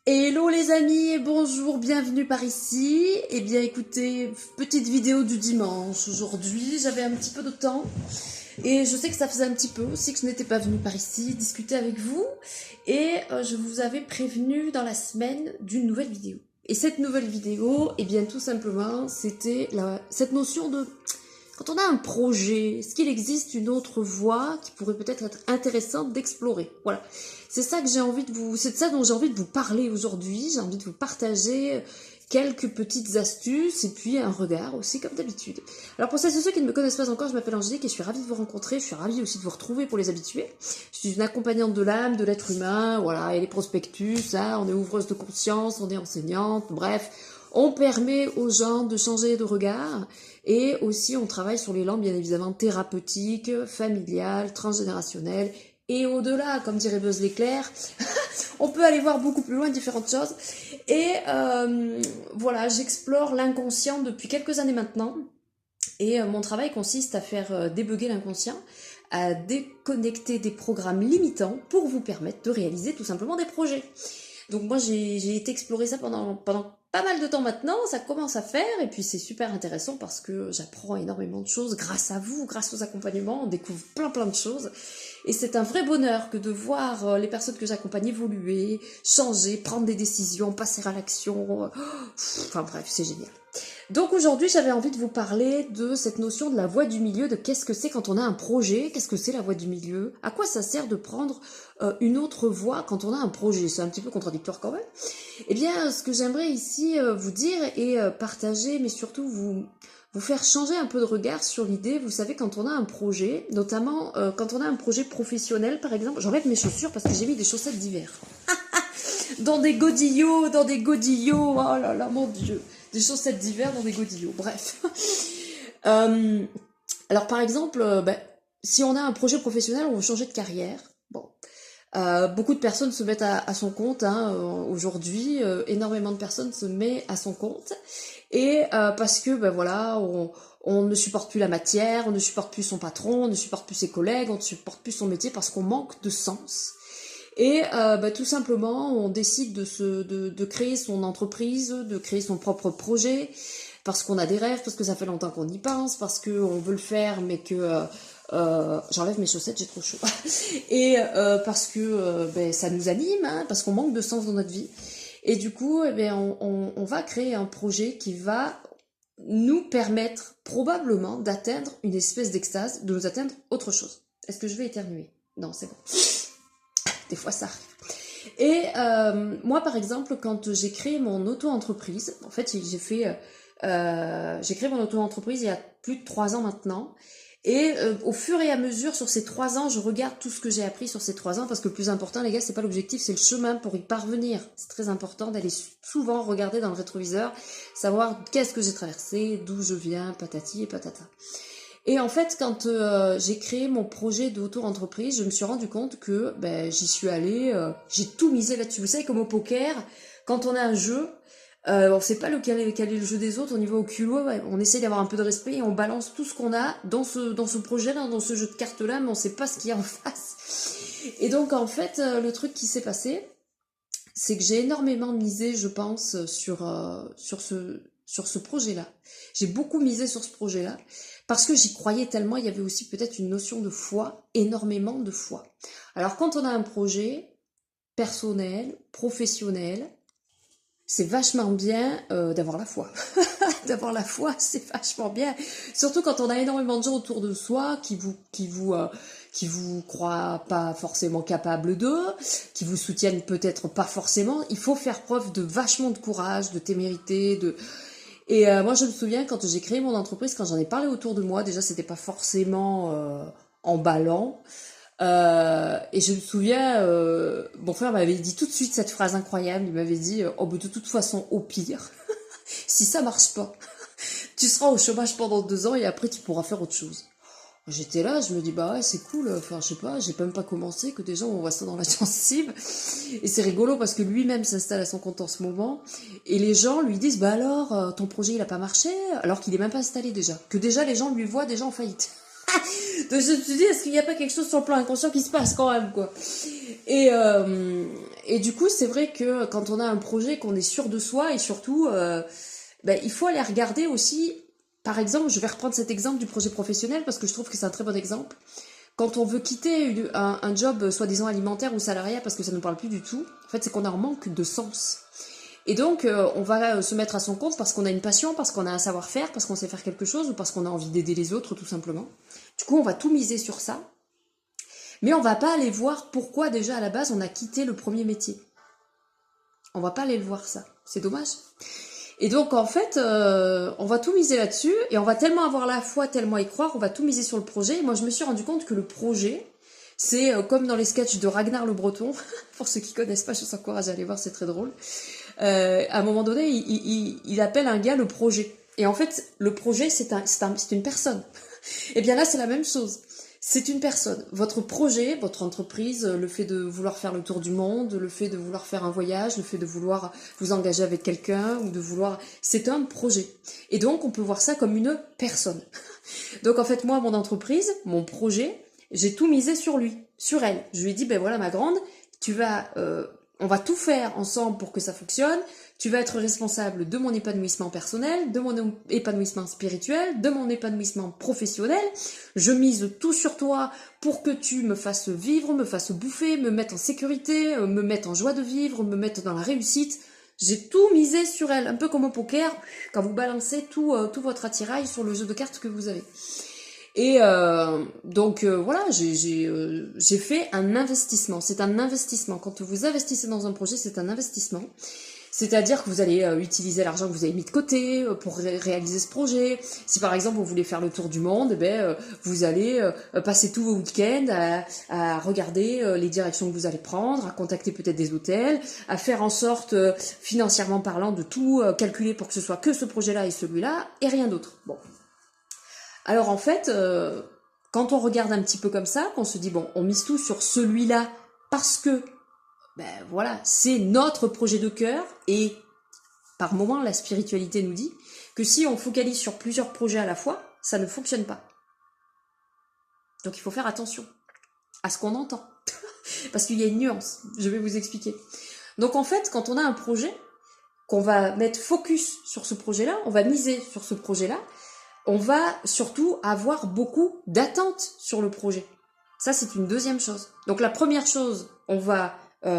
Hello les amis et bonjour, bienvenue par ici. Eh bien écoutez, petite vidéo du dimanche aujourd'hui, j'avais un petit peu de temps et je sais que ça faisait un petit peu aussi que je n'étais pas venue par ici discuter avec vous et je vous avais prévenu dans la semaine d'une nouvelle vidéo. Et cette nouvelle vidéo, eh bien tout simplement, c'était cette notion de quand on a un projet, est-ce qu'il existe une autre voie qui pourrait peut-être être intéressante d'explorer? Voilà. C'est ça que j'ai envie de vous, c'est de ça dont j'ai envie de vous parler aujourd'hui. J'ai envie de vous partager quelques petites astuces et puis un regard aussi comme d'habitude. Alors pour celles et ceux qui ne me connaissent pas encore, je m'appelle Angélique et je suis ravie de vous rencontrer. Je suis ravie aussi de vous retrouver pour les habitués. Je suis une accompagnante de l'âme, de l'être humain, voilà, et les prospectus, hein, on est ouvreuse de conscience, on est enseignante, bref. On permet aux gens de changer de regard et aussi on travaille sur les langues bien évidemment thérapeutiques, familiales, transgénérationnelles et au-delà, comme dirait Buzz l'éclair, on peut aller voir beaucoup plus loin différentes choses. Et voilà, j'explore l'inconscient depuis quelques années maintenant et mon travail consiste à faire débugger l'inconscient, à déconnecter des programmes limitants pour vous permettre de réaliser tout simplement des projets. Donc moi j'ai été explorer ça pendant pas mal de temps maintenant, ça commence à faire et puis c'est super intéressant parce que j'apprends énormément de choses grâce à vous, grâce aux accompagnements, on découvre plein de choses et c'est un vrai bonheur que de voir les personnes que j'accompagne évoluer, changer, prendre des décisions, passer à l'action, enfin bref c'est génial. Donc aujourd'hui, j'avais envie de vous parler de cette notion de la voie du milieu, de qu'est-ce que c'est quand on a un projet, qu'est-ce que c'est la voie du milieu, à quoi ça sert de prendre une autre voie quand on a un projet. C'est un petit peu contradictoire quand même. Eh bien, ce que j'aimerais ici vous dire et partager, mais surtout vous faire changer un peu de regard sur l'idée, vous savez, quand on a un projet, notamment quand on a un projet professionnel, par exemple, j'enlève mes chaussures parce que j'ai mis des chaussettes d'hiver. Dans des godillots, oh là là, mon Dieu. Des chaussettes d'hiver dans des godillots, bref. Alors par exemple, si on a un projet professionnel, on veut changer de carrière. Bon, beaucoup de personnes se mettent à son compte hein, aujourd'hui. Énormément de personnes se mettent à son compte et parce que voilà, on ne supporte plus la matière, on ne supporte plus son patron, on ne supporte plus ses collègues, on ne supporte plus son métier parce qu'on manque de sens. Et tout simplement, on décide de créer son entreprise, de créer son propre projet, parce qu'on a des rêves, parce que ça fait longtemps qu'on y pense, parce qu'on veut le faire, mais que... j'enlève mes chaussettes, j'ai trop chaud. Et parce que ça nous anime, hein, parce qu'on manque de sens dans notre vie. Et du coup, on va créer un projet qui va nous permettre probablement d'atteindre une espèce d'extase, de nous atteindre autre chose. Est-ce que je vais éternuer? Non, c'est bon. Des fois ça arrive. Et moi par exemple quand j'ai créé mon auto-entreprise, en fait j'ai créé mon auto-entreprise il y a plus de 3 ans maintenant. Et au fur et à mesure, sur ces 3 ans, je regarde tout ce que j'ai appris sur ces 3 ans, parce que le plus important, les gars, c'est pas l'objectif, c'est le chemin pour y parvenir. C'est très important d'aller souvent regarder dans le rétroviseur, savoir qu'est-ce que j'ai traversé, d'où je viens, patati et patata. Et en fait, quand j'ai créé mon projet d'auto-entreprise, je me suis rendu compte que j'y suis allée, j'ai tout misé là-dessus. Vous savez, comme au poker, quand on a un jeu, on sait pas quel est le jeu des autres, on y va au culot, ouais, on essaie d'avoir un peu de respect et on balance tout ce qu'on a dans ce projet-là, dans ce jeu de cartes-là, mais on sait pas ce qu'il y a en face. Et donc, en fait, le truc qui s'est passé, c'est que j'ai énormément misé, je pense, sur ce projet-là. J'ai beaucoup misé sur ce projet-là parce que j'y croyais tellement, il y avait aussi peut-être une notion de foi, énormément de foi. Alors quand on a un projet personnel, professionnel, c'est vachement bien d'avoir la foi. D'avoir la foi, c'est vachement bien. Surtout quand on a énormément de gens autour de soi qui vous croient pas forcément capable d'eux, qui vous soutiennent peut-être pas forcément. Il faut faire preuve de vachement de courage, de témérité, Et moi, je me souviens, quand j'ai créé mon entreprise, quand j'en ai parlé autour de moi, déjà, c'était pas forcément emballant. Et je me souviens, mon frère m'avait dit tout de suite cette phrase incroyable. Il m'avait dit, oh, de toute façon, au pire, si ça marche pas, tu seras au chômage pendant 2 ans et après, tu pourras faire autre chose. J'étais là, je me dis, bah ouais, c'est cool, enfin, je sais pas, j'ai même pas commencé, que déjà, on voit ça dans la gencive. Et c'est rigolo parce que lui-même s'installe à son compte en ce moment. Et les gens lui disent, bah alors, ton projet, il a pas marché, alors qu'il est même pas installé déjà. Que déjà, les gens lui voient déjà en faillite. Donc je me suis dit, est-ce qu'il n'y a pas quelque chose sur le plan inconscient qui se passe quand même, quoi. Et Et du coup, c'est vrai que quand on a un projet, qu'on est sûr de soi, et surtout, il faut aller regarder aussi, par exemple, je vais reprendre cet exemple du projet professionnel parce que je trouve que c'est un très bon exemple. Quand on veut quitter un job soi-disant alimentaire ou salariat parce que ça ne nous parle plus du tout, en fait, c'est qu'on a un manque de sens. Et donc, on va se mettre à son compte parce qu'on a une passion, parce qu'on a un savoir-faire, parce qu'on sait faire quelque chose ou parce qu'on a envie d'aider les autres, tout simplement. Du coup, on va tout miser sur ça. Mais on va pas aller voir pourquoi déjà à la base on a quitté le premier métier. On va pas aller le voir ça. C'est dommage. Et donc en fait, on va tout miser là-dessus et on va tellement avoir la foi, tellement y croire, on va tout miser sur le projet. Et moi je me suis rendu compte que le projet, c'est comme dans les sketchs de Ragnar le Breton. Pour ceux qui connaissent pas, je vous encourage à aller voir, c'est très drôle. À un moment donné, il appelle un gars le projet. Et en fait, le projet, c'est une personne. Et bien là, c'est la même chose. C'est une personne. Votre projet, votre entreprise, le fait de vouloir faire le tour du monde, le fait de vouloir faire un voyage, le fait de vouloir vous engager avec quelqu'un ou de vouloir... C'est un projet. Et donc, on peut voir ça comme une personne. Donc, en fait, moi, mon entreprise, mon projet, j'ai tout misé sur lui, sur elle. Je lui ai dit, ben voilà, ma grande, on va tout faire ensemble pour que ça fonctionne. Tu vas être responsable de mon épanouissement personnel, de mon épanouissement spirituel, de mon épanouissement professionnel. Je mise tout sur toi pour que tu me fasses vivre, me fasses bouffer, me mettre en sécurité, me mettre en joie de vivre, me mettre dans la réussite. J'ai tout misé sur elle, un peu comme au poker, quand vous balancez tout votre attirail sur le jeu de cartes que vous avez. Et donc voilà, j'ai fait un investissement. C'est un investissement. Quand vous investissez dans un projet, c'est un investissement. C'est-à-dire que vous allez utiliser l'argent que vous avez mis de côté pour réaliser ce projet. Si par exemple vous voulez faire le tour du monde, vous allez passer tous vos week-ends à regarder les directions que vous allez prendre, à contacter peut-être des hôtels, à faire en sorte, financièrement parlant, de tout calculer pour que ce soit que ce projet-là et celui-là, et rien d'autre. Bon. Alors en fait, quand on regarde un petit peu comme ça, qu'on se dit, bon, on mise tout sur celui-là parce que voilà, c'est notre projet de cœur et par moment, la spiritualité nous dit que si on focalise sur plusieurs projets à la fois, ça ne fonctionne pas. Donc il faut faire attention à ce qu'on entend. Parce qu'il y a une nuance, je vais vous expliquer. Donc en fait, quand on a un projet, qu'on va mettre focus sur ce projet-là, on va miser sur ce projet-là, on va surtout avoir beaucoup d'attentes sur le projet. Ça, c'est une deuxième chose. Donc la première chose, on va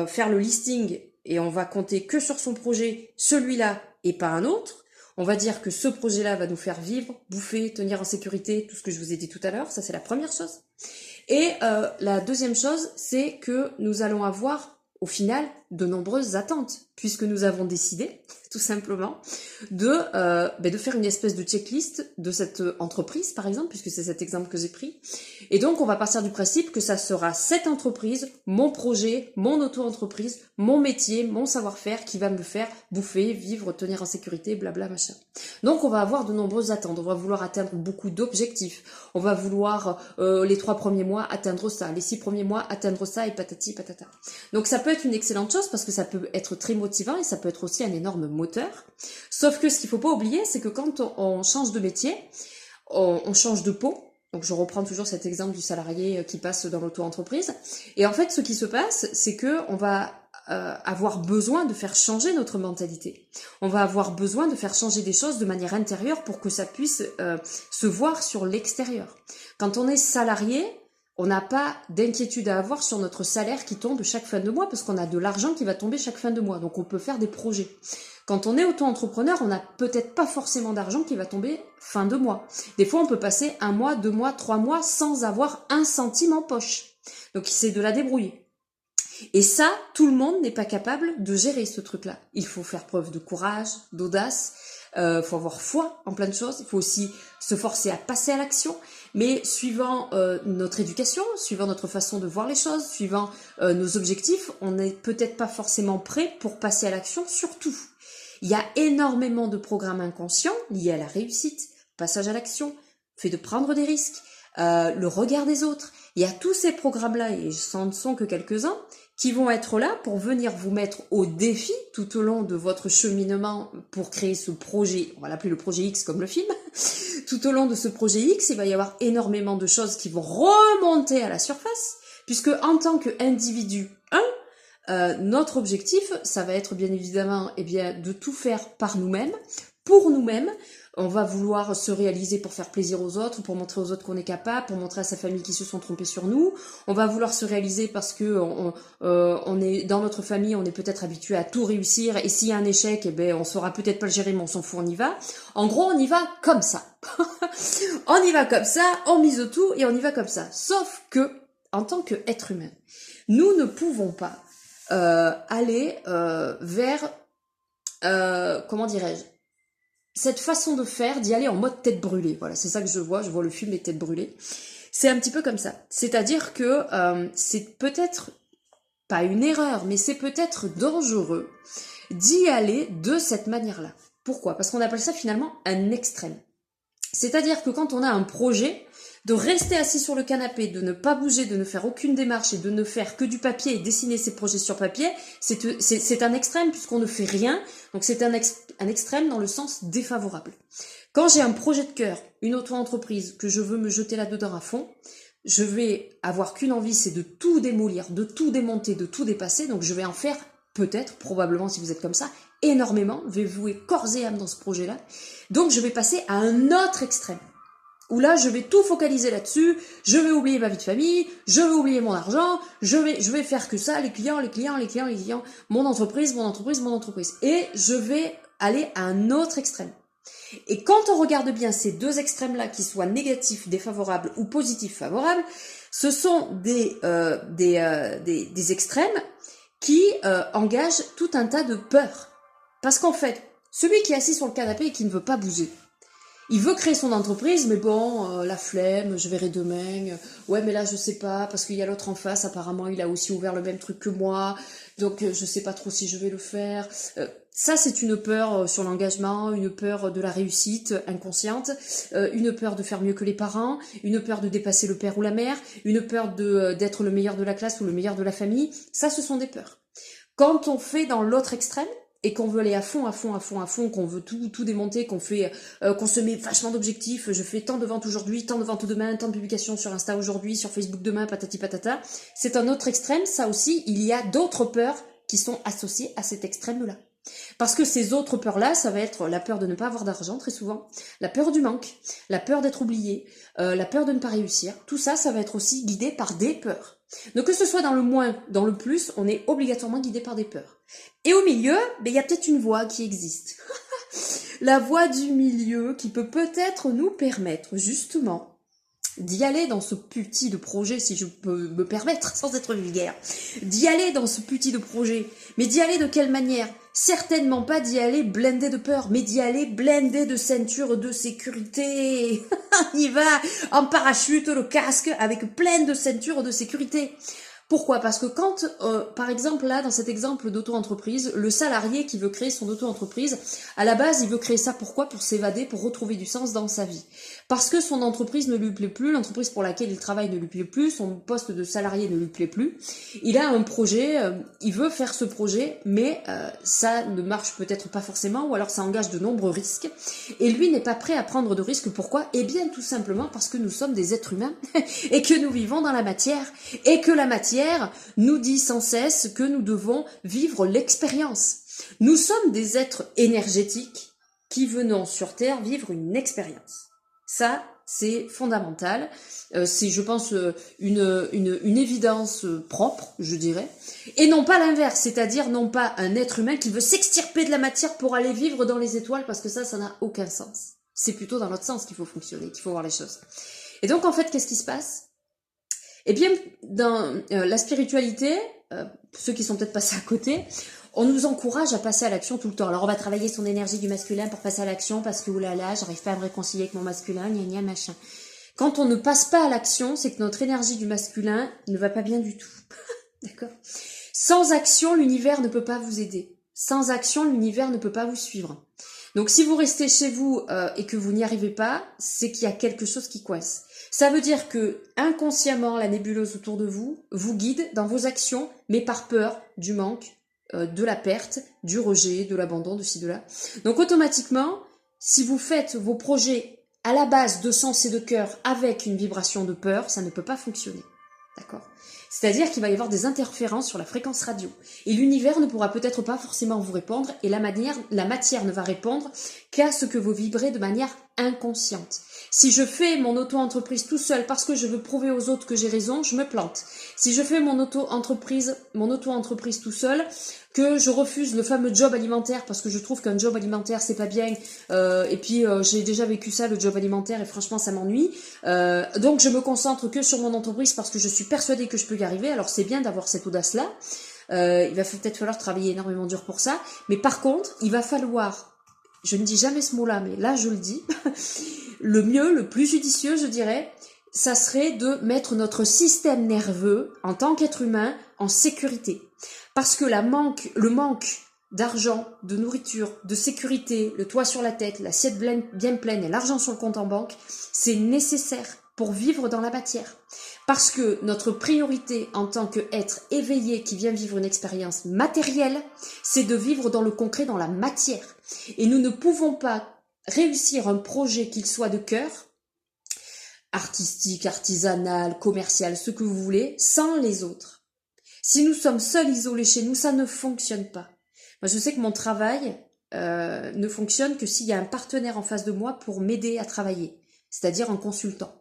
faire le listing et on va compter que sur son projet, celui-là et pas un autre. On va dire que ce projet-là va nous faire vivre, bouffer, tenir en sécurité, tout ce que je vous ai dit tout à l'heure. Ça, c'est la première chose. Et la deuxième chose, c'est que nous allons avoir, au final, de nombreuses attentes, puisque nous avons décidé, tout simplement, de faire une espèce de checklist de cette entreprise, par exemple, puisque c'est cet exemple que j'ai pris. Et donc, on va partir du principe que ça sera cette entreprise, mon projet, mon auto-entreprise, mon métier, mon savoir-faire qui va me faire bouffer, vivre, tenir en sécurité, blabla, machin. Donc, on va avoir de nombreuses attentes. On va vouloir atteindre beaucoup d'objectifs. On va vouloir, les 3 premiers mois, atteindre ça. Les 6 premiers mois, atteindre ça et patati patata. Donc, ça peut être une excellente chose parce que ça peut être très motivant et ça peut être aussi un énorme moteur. Sauf que ce qu'il faut pas oublier, c'est que quand on change de métier, on change de peau. Donc je reprends toujours cet exemple du salarié qui passe dans l'auto-entreprise. Et en fait, ce qui se passe, c'est que on va avoir besoin de faire changer notre mentalité. On va avoir besoin de faire changer des choses de manière intérieure pour que ça puisse se voir sur l'extérieur. Quand on est salarié, on n'a pas d'inquiétude à avoir sur notre salaire qui tombe chaque fin de mois parce qu'on a de l'argent qui va tomber chaque fin de mois. Donc on peut faire des projets. Quand on est auto-entrepreneur, on n'a peut-être pas forcément d'argent qui va tomber fin de mois. Des fois, on peut passer 1 mois, 2 mois, 3 mois sans avoir 1 centime en poche. Donc c'est de la débrouille. Et ça, tout le monde n'est pas capable de gérer ce truc-là. Il faut faire preuve de courage, d'audace, faut avoir foi en plein de choses. Il faut aussi se forcer à passer à l'action. Mais suivant notre éducation, suivant notre façon de voir les choses, suivant nos objectifs, on n'est peut-être pas forcément prêt pour passer à l'action sur tout. Il y a énormément de programmes inconscients liés à la réussite, passage à l'action, fait de prendre des risques, le regard des autres. Il y a tous ces programmes-là, et ce ne sont que quelques-uns, qui vont être là pour venir vous mettre au défi tout au long de votre cheminement pour créer ce projet, on va l'appeler le projet X comme le film. Tout au long de ce projet X, il va y avoir énormément de choses qui vont remonter à la surface, puisque en tant qu'individu, notre objectif, ça va être bien évidemment de tout faire par nous-mêmes, pour nous-mêmes. On va vouloir se réaliser pour faire plaisir aux autres, pour montrer aux autres qu'on est capable, pour montrer à sa famille qu'ils se sont trompés sur nous. On va vouloir se réaliser parce que on est dans notre famille, on est peut-être habitué à tout réussir, et s'il y a un échec, on saura peut-être pas le gérer, mais on s'en fout, on y va. En gros, on y va comme ça. On y va comme ça, on mise tout et on y va comme ça. Sauf que, en tant qu'être humain, nous ne pouvons pas aller vers, comment dirais-je, cette façon de faire, d'y aller en mode tête brûlée. Voilà, c'est ça que je vois le film Les Têtes Brûlées. C'est un petit peu comme ça. C'est-à-dire que c'est peut-être pas une erreur, mais c'est peut-être dangereux d'y aller de cette manière-là. Pourquoi? Parce qu'on appelle ça finalement un extrême. C'est-à-dire que quand on a un projet, de rester assis sur le canapé, de ne pas bouger, de ne faire aucune démarche et de ne faire que du papier et dessiner ses projets sur papier, c'est un extrême puisqu'on ne fait rien. Donc c'est un extrême dans le sens défavorable. Quand j'ai un projet de cœur, une auto-entreprise, que je veux me jeter là-dedans à fond, je vais avoir qu'une envie, c'est de tout démolir, de tout démonter, de tout dépasser. Donc je vais en faire peut-être, probablement si vous êtes comme ça, énormément, je vais vouer corps et âme dans ce projet-là. Donc je vais passer à un autre extrême, où là, je vais tout focaliser là-dessus, je vais oublier ma vie de famille, je vais oublier mon argent, je vais faire que ça, les clients, mon entreprise. Et je vais aller à un autre extrême. Et quand on regarde bien ces deux extrêmes-là, qui soient négatifs, défavorables ou positifs, favorables, ce sont des extrêmes qui engagent tout un tas de peurs. Parce qu'en fait, celui qui est assis sur le canapé et qui ne veut pas bouger, il veut créer son entreprise, mais bon, la flemme, je verrai demain. Ouais, mais là, je sais pas, parce qu'il y a l'autre en face, apparemment, il a aussi ouvert le même truc que moi, donc je sais pas trop si je vais le faire. Ça, c'est une peur sur l'engagement, une peur de la réussite inconsciente, une peur de faire mieux que les parents, une peur de dépasser le père ou la mère, une peur d'être le meilleur de la classe ou le meilleur de la famille. Ça, ce sont des peurs. Quand on fait dans l'autre extrême, et qu'on veut aller à fond, qu'on veut tout démonter, qu'on se met vachement d'objectifs, je fais tant de ventes aujourd'hui, tant de ventes demain, tant de publications sur Insta aujourd'hui, sur Facebook demain, patati patata, c'est un autre extrême. Ça aussi, il y a d'autres peurs qui sont associées à cet extrême-là. Parce que ces autres peurs-là, ça va être la peur de ne pas avoir d'argent, très souvent, la peur du manque, la peur d'être oublié, la peur de ne pas réussir. Tout ça, ça va être aussi guidé par des peurs. Donc que ce soit dans le moins, dans le plus, on est obligatoirement guidé par des peurs. Et au milieu, il y a peut-être une voie qui existe. La voie du milieu qui peut peut-être nous permettre justement d'y aller dans ce petit de projet, si je peux me permettre, sans être vulgaire, d'y aller dans ce petit de projet. Mais d'y aller de quelle manière? Certainement pas d'y aller blindé de peur, mais d'y aller blindé de ceinture de sécurité. On y va en parachute, le casque, avec plein de ceintures de sécurité. Pourquoi? Parce que quand, par exemple là, dans cet exemple d'auto-entreprise, le salarié qui veut créer son auto-entreprise, à la base, il veut créer ça pourquoi? Pour s'évader, pour retrouver du sens dans sa vie. Parce que son entreprise ne lui plaît plus, l'entreprise pour laquelle il travaille ne lui plaît plus, son poste de salarié ne lui plaît plus. Il a un projet, il veut faire ce projet, mais ça ne marche peut-être pas forcément, ou alors ça engage de nombreux risques. Et lui n'est pas prêt à prendre de risques. Pourquoi? Eh bien, tout simplement parce que nous sommes des êtres humains et que nous vivons dans la matière et que la matière nous dit sans cesse que nous devons vivre l'expérience. Nous sommes des êtres énergétiques qui venons sur Terre vivre une expérience. Ça, c'est fondamental. C'est, je pense, une évidence propre, je dirais. Et non pas l'inverse, c'est-à-dire non pas un être humain qui veut s'extirper de la matière pour aller vivre dans les étoiles, parce que ça n'a aucun sens. C'est plutôt dans l'autre sens qu'il faut fonctionner, qu'il faut voir les choses. Et donc, en fait, qu'est-ce qui se passe? Eh bien, dans la spiritualité, ceux qui sont peut-être passés à côté, on nous encourage à passer à l'action tout le temps. Alors, on va travailler son énergie du masculin pour passer à l'action parce que, oulala, j'arrive pas à me réconcilier avec mon masculin, gna gna machin. Quand on ne passe pas à l'action, c'est que notre énergie du masculin ne va pas bien du tout. D'accord? Sans action, l'univers ne peut pas vous aider. Sans action, l'univers ne peut pas vous suivre. Donc, si vous restez chez vous et que vous n'y arrivez pas, c'est qu'il y a quelque chose qui coince. Ça veut dire que, inconsciemment, la nébuleuse autour de vous vous guide dans vos actions, mais par peur du manque, de la perte, du rejet, de l'abandon, de ci, de là. Donc, automatiquement, si vous faites vos projets à la base de sens et de cœur avec une vibration de peur, ça ne peut pas fonctionner. D'accord? C'est-à-dire qu'il va y avoir des interférences sur la fréquence radio. Et l'univers ne pourra peut-être pas forcément vous répondre, et la matière ne va répondre qu'à ce que vous vibrez de manière inconsciente. Si je fais mon auto-entreprise tout seul parce que je veux prouver aux autres que j'ai raison, je me plante. Si je fais mon auto-entreprise tout seul, que je refuse le fameux job alimentaire parce que je trouve qu'un job alimentaire c'est pas bien, et puis j'ai déjà vécu ça, le job alimentaire, et franchement ça m'ennuie, donc je me concentre que sur mon entreprise parce que je suis persuadée que je peux y arriver. Alors c'est bien d'avoir cette audace là, il va peut-être falloir travailler énormément dur pour ça, mais par contre il va falloir, je ne dis jamais ce mot là mais là je le dis, le mieux, le plus judicieux je dirais, ça serait de mettre notre système nerveux en tant qu'être humain en sécurité. Parce que le manque d'argent, de nourriture, de sécurité, le toit sur la tête, l'assiette bien pleine et l'argent sur le compte en banque, c'est nécessaire pour vivre dans la matière. Parce que notre priorité en tant qu'être éveillé qui vient vivre une expérience matérielle, c'est de vivre dans le concret, dans la matière. Et nous ne pouvons pas réussir un projet, qu'il soit de cœur, artistique, artisanal, commercial, ce que vous voulez, sans les autres. Si nous sommes seuls, isolés chez nous, ça ne fonctionne pas. Moi, je sais que mon travail ne fonctionne que s'il y a un partenaire en face de moi pour m'aider à travailler, c'est-à-dire un consultant.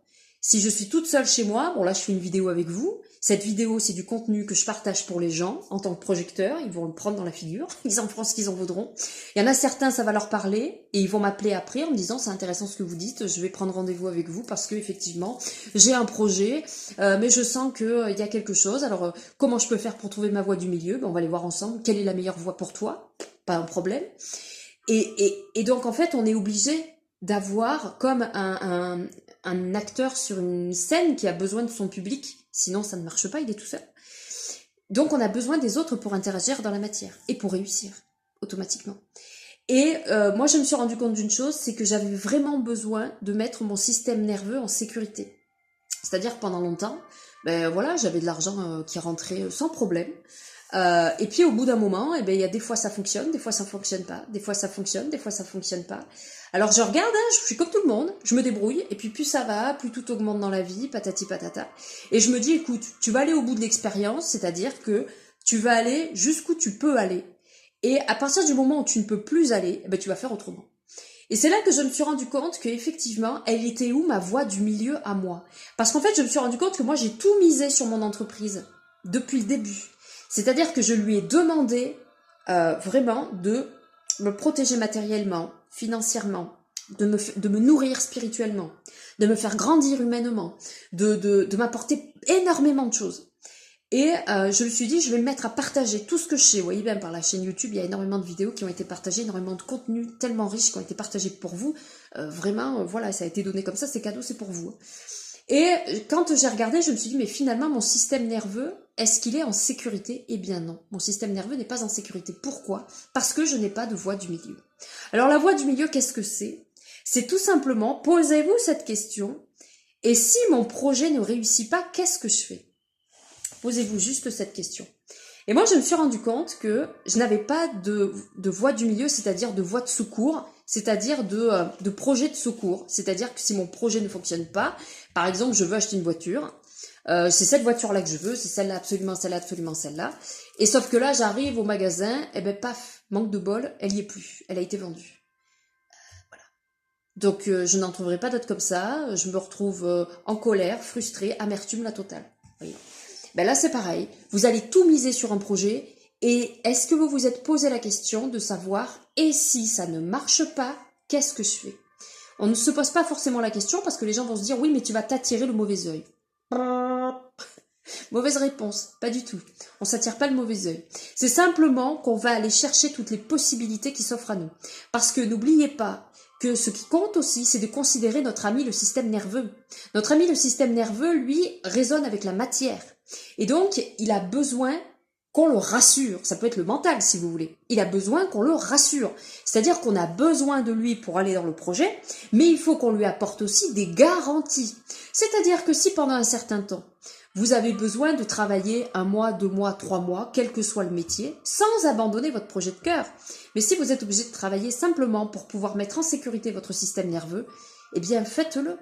Si je suis toute seule chez moi, bon là je fais une vidéo avec vous, cette vidéo c'est du contenu que je partage pour les gens en tant que projecteur, ils vont le prendre dans la figure, ils en feront ce qu'ils en voudront. Il y en a certains, ça va leur parler et ils vont m'appeler après en me disant c'est intéressant ce que vous dites, je vais prendre rendez-vous avec vous parce que effectivement j'ai un projet, mais je sens qu'il y a quelque chose, alors comment je peux faire pour trouver ma voie du milieu? On va aller voir ensemble, quelle est la meilleure voie pour toi? Pas un problème. Et donc en fait on est obligé d'avoir comme un acteur sur une scène qui a besoin de son public, sinon ça ne marche pas, il est tout seul. Donc on a besoin des autres pour interagir dans la matière et pour réussir automatiquement. Et moi je me suis rendu compte d'une chose, c'est que j'avais vraiment besoin de mettre mon système nerveux en sécurité. C'est-à-dire que pendant longtemps, ben voilà, j'avais de l'argent qui rentrait sans problème. Et puis au bout d'un moment, il y a des fois ça fonctionne, des fois ça fonctionne pas, des fois ça fonctionne, des fois ça fonctionne pas. Alors je regarde, je suis comme tout le monde, je me débrouille, et puis plus ça va, plus tout augmente dans la vie, patati patata. Et je me dis, écoute, tu vas aller au bout de l'expérience, c'est-à-dire que tu vas aller jusqu'où tu peux aller. Et à partir du moment où tu ne peux plus aller, tu vas faire autrement. Et c'est là que je me suis rendu compte qu'effectivement, elle était où ma voie du milieu à moi? Parce qu'en fait, je me suis rendu compte que moi, j'ai tout misé sur mon entreprise depuis le début. C'est-à-dire que je lui ai demandé vraiment de me protéger matériellement, financièrement, de me nourrir spirituellement, de me faire grandir humainement, de m'apporter énormément de choses. Et je me suis dit, je vais me mettre à partager tout ce que je sais. Vous voyez bien, par la chaîne YouTube, il y a énormément de vidéos qui ont été partagées, énormément de contenus tellement riches qui ont été partagés pour vous. Vraiment, voilà, ça a été donné comme ça, c'est cadeau, c'est pour vous. Et quand j'ai regardé, je me suis dit, mais finalement, mon système nerveux, est-ce qu'il est en sécurité? Eh bien non, mon système nerveux n'est pas en sécurité. Pourquoi? Parce que je n'ai pas de voie du milieu. Alors la voie du milieu, qu'est-ce que c'est? C'est tout simplement, posez-vous cette question, et si mon projet ne réussit pas, qu'est-ce que je fais? Posez-vous juste cette question. Et moi, je me suis rendu compte que je n'avais pas de voie du milieu, c'est-à-dire de voie de secours, c'est-à-dire de projet de secours. C'est-à-dire que si mon projet ne fonctionne pas, par exemple, je veux acheter une voiture, c'est cette voiture-là que je veux, c'est celle-là, absolument celle-là, absolument celle-là. Et sauf que là, j'arrive au magasin, et paf, manque de bol, elle y est plus, elle a été vendue. Voilà. Donc, je n'en trouverai pas d'autre comme ça, je me retrouve en colère, frustrée, amertume, la totale. Vous voyez. Là, c'est pareil. Vous allez tout miser sur un projet. Et est-ce que vous vous êtes posé la question de savoir, et si ça ne marche pas, qu'est-ce que je fais? On ne se pose pas forcément la question parce que les gens vont se dire, oui, mais tu vas t'attirer le mauvais œil. Mauvaise réponse, pas du tout. On s'attire pas le mauvais œil. C'est simplement qu'on va aller chercher toutes les possibilités qui s'offrent à nous. Parce que n'oubliez pas que ce qui compte aussi, c'est de considérer notre ami le système nerveux. Notre ami le système nerveux, lui, résonne avec la matière. Et donc, il a besoin qu'on le rassure. Ça peut être le mental, si vous voulez. Il a besoin qu'on le rassure. C'est-à-dire qu'on a besoin de lui pour aller dans le projet, mais il faut qu'on lui apporte aussi des garanties. C'est-à-dire que si pendant un certain temps, vous avez besoin de travailler 1 mois, 2 mois, 3 mois, quel que soit le métier, sans abandonner votre projet de cœur. Mais si vous êtes obligé de travailler simplement pour pouvoir mettre en sécurité votre système nerveux, eh bien faites-le.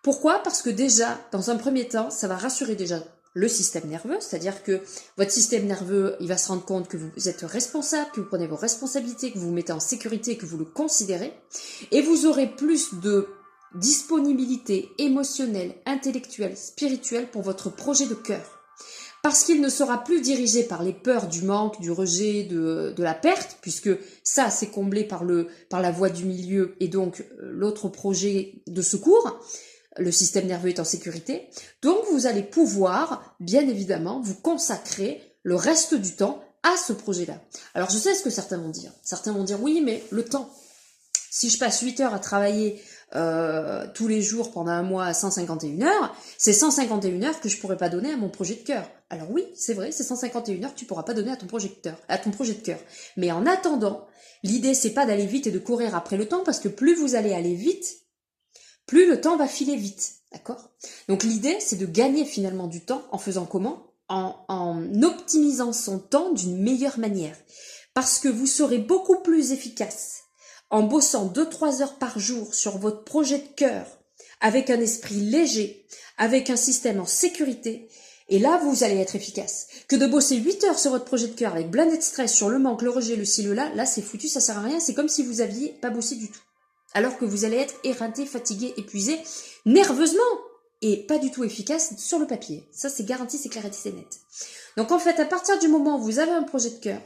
Pourquoi? Parce que déjà, dans un premier temps, ça va rassurer déjà le système nerveux, c'est-à-dire que votre système nerveux, il va se rendre compte que vous êtes responsable, que vous prenez vos responsabilités, que vous vous mettez en sécurité, que vous le considérez, et vous aurez plus de disponibilité émotionnelle, intellectuelle, spirituelle pour votre projet de cœur. Parce qu'il ne sera plus dirigé par les peurs du manque, du rejet, de la perte, puisque ça c'est comblé par la voie du milieu et donc l'autre projet de secours. Le système nerveux est en sécurité. Donc vous allez pouvoir, bien évidemment, vous consacrer le reste du temps à ce projet-là. Alors je sais ce que certains vont dire. Certains vont dire oui, mais le temps. Si je passe 8 heures à travailler tous les jours pendant un mois à 151 heures, c'est 151 heures que je pourrais pas donner à mon projet de cœur. Alors oui, c'est vrai, c'est 151 heures que tu pourras pas donner à ton projet de cœur. Mais en attendant, l'idée c'est pas d'aller vite et de courir après le temps, parce que plus vous allez aller vite, plus le temps va filer vite, d'accord? Donc l'idée c'est de gagner finalement du temps en faisant comment? En optimisant son temps d'une meilleure manière. Parce que vous serez beaucoup plus efficace en bossant 2-3 heures par jour sur votre projet de cœur, avec un esprit léger, avec un système en sécurité, et là, vous allez être efficace. Que de bosser 8 heures sur votre projet de cœur avec blindé de stress sur le manque, le rejet, le ci, le là c'est foutu, ça sert à rien, c'est comme si vous aviez pas bossé du tout. Alors que vous allez être éreinté, fatigué, épuisé, nerveusement, et pas du tout efficace sur le papier. Ça, c'est garanti, c'est clair et c'est net. Donc en fait, à partir du moment où vous avez un projet de cœur,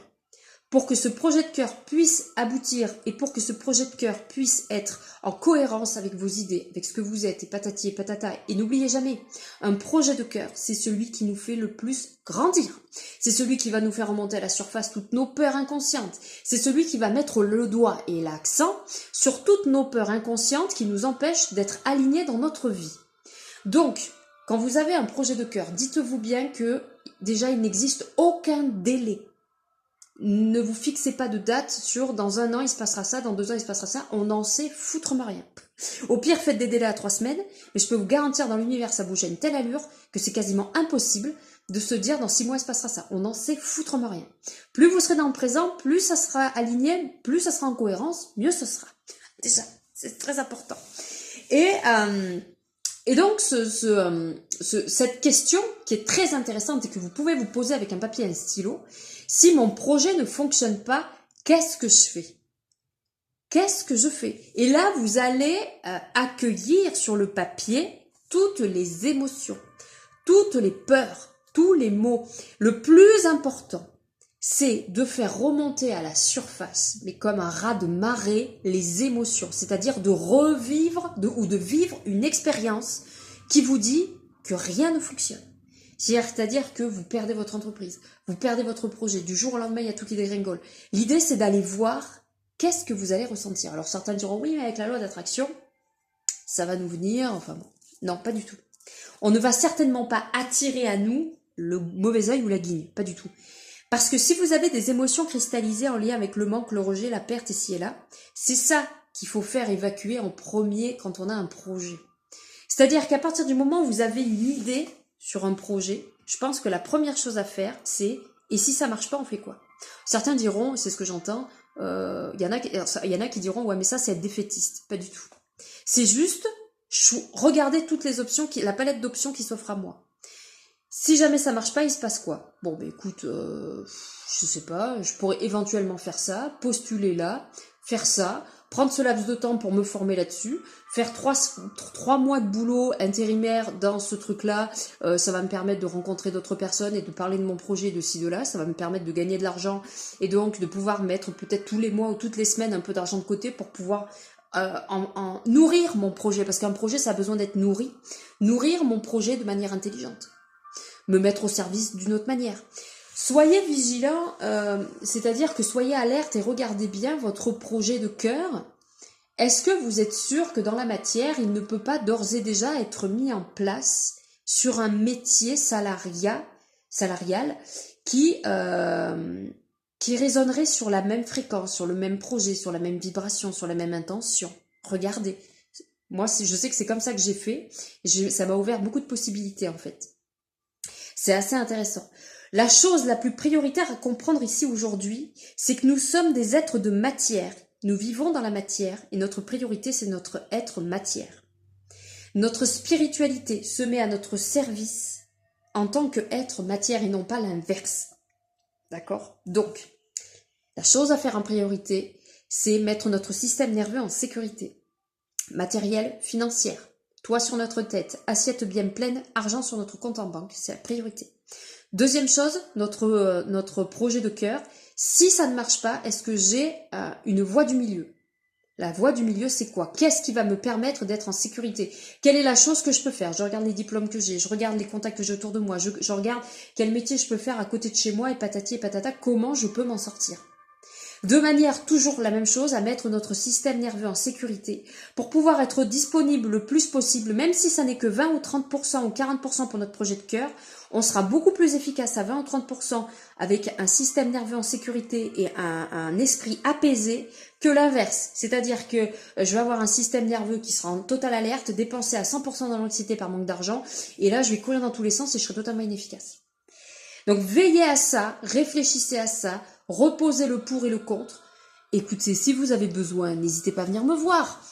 pour que ce projet de cœur puisse aboutir et pour que ce projet de cœur puisse être en cohérence avec vos idées, avec ce que vous êtes et patati et patata, et n'oubliez jamais, un projet de cœur, c'est celui qui nous fait le plus grandir. C'est celui qui va nous faire remonter à la surface toutes nos peurs inconscientes. C'est celui qui va mettre le doigt et l'accent sur toutes nos peurs inconscientes qui nous empêchent d'être alignés dans notre vie. Donc, quand vous avez un projet de cœur, dites-vous bien que déjà il n'existe aucun délai. Ne vous fixez pas de date sur dans 1 an il se passera ça, dans 2 ans il se passera ça, on n'en sait foutrement rien. Au pire, faites des délais à 3 semaines, mais je peux vous garantir dans l'univers ça bouge à une telle allure que c'est quasiment impossible de se dire dans 6 mois il se passera ça. On n'en sait foutrement rien. Plus vous serez dans le présent, plus ça sera aligné, plus ça sera en cohérence, mieux ce sera. Déjà, c'est très important. Et donc, cette question qui est très intéressante et que vous pouvez vous poser avec un papier et un stylo, si mon projet ne fonctionne pas, qu'est-ce que je fais? Qu'est-ce que je fais? Et là, vous allez accueillir sur le papier toutes les émotions, toutes les peurs, tous les mots. Le plus important, c'est de faire remonter à la surface, mais comme un raz de marée, les émotions, c'est-à-dire de revivre ou de vivre une expérience qui vous dit que rien ne fonctionne. C'est-à-dire que vous perdez votre entreprise, vous perdez votre projet, du jour au lendemain, il y a tout qui dégringole. L'idée, c'est d'aller voir qu'est-ce que vous allez ressentir. Alors certains diront, oui, mais avec la loi d'attraction, ça va nous venir, enfin bon. Non, pas du tout. On ne va certainement pas attirer à nous le mauvais œil ou la guigne, pas du tout. Parce que si vous avez des émotions cristallisées en lien avec le manque, le rejet, la perte ici et là, c'est ça qu'il faut faire évacuer en premier quand on a un projet. C'est-à-dire qu'à partir du moment où vous avez une idée sur un projet, je pense que la première chose à faire, c'est « et si ça marche pas, on fait quoi ?» Certains diront, c'est ce que j'entends, il y en a qui diront « ouais mais ça c'est être défaitiste ». Pas du tout. C'est juste regarder toutes les options, la palette d'options qui s'offre à moi. Si jamais ça marche pas, il se passe quoi? Bon, ben écoute, je sais pas, je pourrais éventuellement faire ça, postuler là, faire ça, prendre ce laps de temps pour me former là-dessus, faire 3 mois de boulot intérimaire dans ce truc-là, ça va me permettre de rencontrer d'autres personnes et de parler de mon projet de ci, de là, ça va me permettre de gagner de l'argent et donc de pouvoir mettre peut-être tous les mois ou toutes les semaines un peu d'argent de côté pour pouvoir en nourrir mon projet, parce qu'un projet, ça a besoin d'être nourri. Nourrir mon projet de manière intelligente. Me mettre au service d'une autre manière. Soyez vigilants, c'est-à-dire que soyez alerte et regardez bien votre projet de cœur. Est-ce que vous êtes sûr que dans la matière, il ne peut pas d'ores et déjà être mis en place sur un métier salarial qui résonnerait sur la même fréquence, sur le même projet, sur la même vibration, sur la même intention? Regardez. Moi, je sais que c'est comme ça que j'ai fait. Ça m'a ouvert beaucoup de possibilités, en fait. C'est assez intéressant. La chose la plus prioritaire à comprendre ici aujourd'hui, c'est que nous sommes des êtres de matière. Nous vivons dans la matière et notre priorité, c'est notre être matière. Notre spiritualité se met à notre service en tant qu'être matière et non pas l'inverse. D'accord? Donc, la chose à faire en priorité, c'est mettre notre système nerveux en sécurité. Matériel, financière. Toit sur notre tête, assiette bien pleine, argent sur notre compte en banque, c'est la priorité. Deuxième chose, notre projet de cœur. Si ça ne marche pas, est-ce que j'ai une voie du milieu? La voie du milieu, c'est quoi? Qu'est-ce qui va me permettre d'être en sécurité? Quelle est la chose que je peux faire? Je regarde les diplômes que j'ai, je regarde les contacts que j'ai autour de moi, je regarde quel métier je peux faire à côté de chez moi et patati et patata, comment je peux m'en sortir? De manière toujours la même chose, à mettre notre système nerveux en sécurité pour pouvoir être disponible le plus possible, même si ça n'est que 20 ou 30% ou 40% pour notre projet de cœur, on sera beaucoup plus efficace à 20 ou 30% avec un système nerveux en sécurité et un esprit apaisé que l'inverse. C'est-à-dire que je vais avoir un système nerveux qui sera en totale alerte, dépensé à 100% dans l'anxiété par manque d'argent, et là je vais courir dans tous les sens et je serai totalement inefficace. Donc veillez à ça, réfléchissez à ça, reposez le pour et le contre. Écoutez, si vous avez besoin, n'hésitez pas à venir me voir.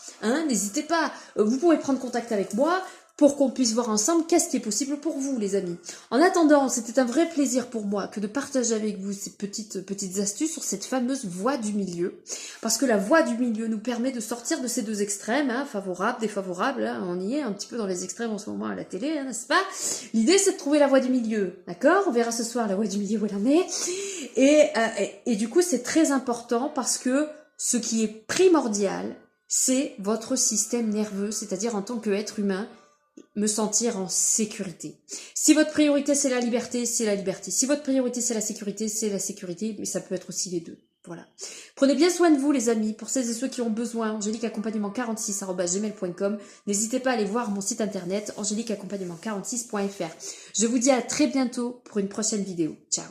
N'hésitez pas. Vous pouvez prendre contact avec moi pour qu'on puisse voir ensemble qu'est-ce qui est possible pour vous, les amis. En attendant, c'était un vrai plaisir pour moi que de partager avec vous ces petites astuces sur cette fameuse voie du milieu. Parce que la voie du milieu nous permet de sortir de ces deux extrêmes, favorables, défavorables. On y est un petit peu dans les extrêmes en ce moment à la télé, n'est-ce pas? L'idée, c'est de trouver la voie du milieu, d'accord? On verra ce soir la voie du milieu où elle en est. Et du coup, c'est très important parce que ce qui est primordial, c'est votre système nerveux, c'est-à-dire en tant qu'être humain, me sentir en sécurité. Si votre priorité c'est la liberté, c'est la liberté. Si votre priorité c'est la sécurité, mais ça peut être aussi les deux. Voilà. Prenez bien soin de vous les amis. Pour celles et ceux qui ont besoin, angéliqueaccompagnement46@gmail.com. N'hésitez pas à aller voir mon site internet angéliqueaccompagnement46.fr. Je vous dis à très bientôt pour une prochaine vidéo. Ciao.